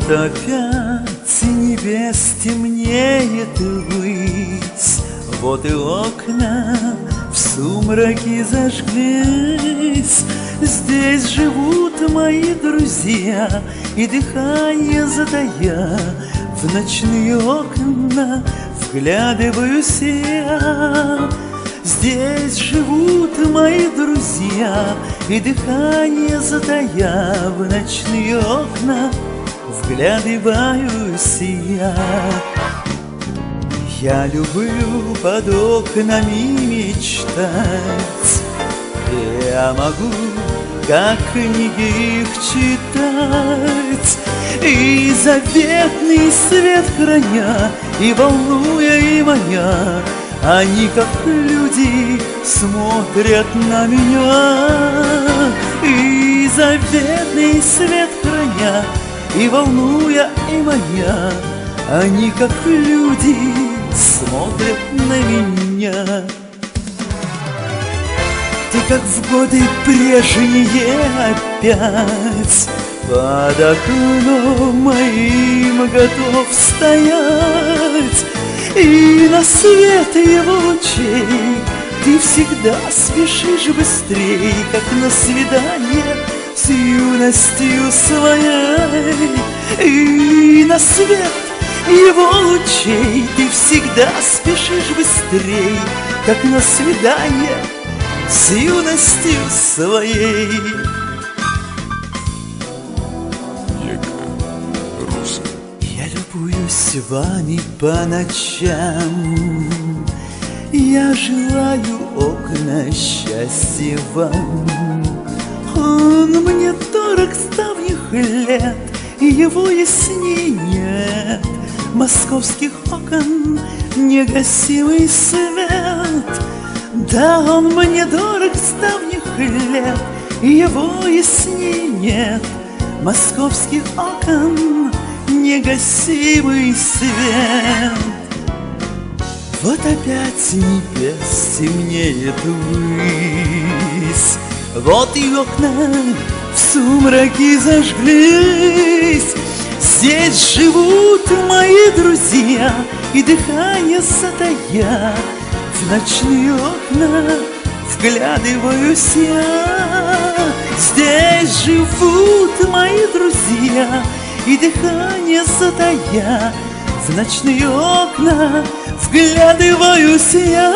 Вот опять небес темнеет ввысь, вот и окна в сумраке зажглись. Здесь живут мои друзья, и дыхание затая, в ночные окна вглядываюсь я. Здесь живут мои друзья, и дыхание затая, в ночные окна вглядываюсь я. Я люблю под окнами мечтать, я могу, как книги их читать, и заветный свет храня, и волнуя, и маня, они, как люди, смотрят на меня. И заветный свет храня, и волнуя, и маня, они, как люди, смотрят на меня. Ты, как в годы прежние, опять под окном моим готов стоять, и на свет его лучей ты всегда спешишь быстрей, как на свидание с юностью своей. И на свет его лучей ты всегда спешишь быстрей, как на свидание с юностью своей. Я любуюсь вами по ночам, я желаю окна счастья вам. Он мне дорог с давних лет, и его ясней нет. Московских окон негасимый свет. Да, он мне дорог с давних лет, и его ясней нет. Московских окон негасимый свет. Вот опять небес темнеет ввысь, вот и окна в сумраке зажглись. Здесь живут мои друзья, и дыхание затая, в ночные окна вглядываюсь я. Здесь живут мои друзья, и дыхание затая, в ночные окна вглядываюсь я.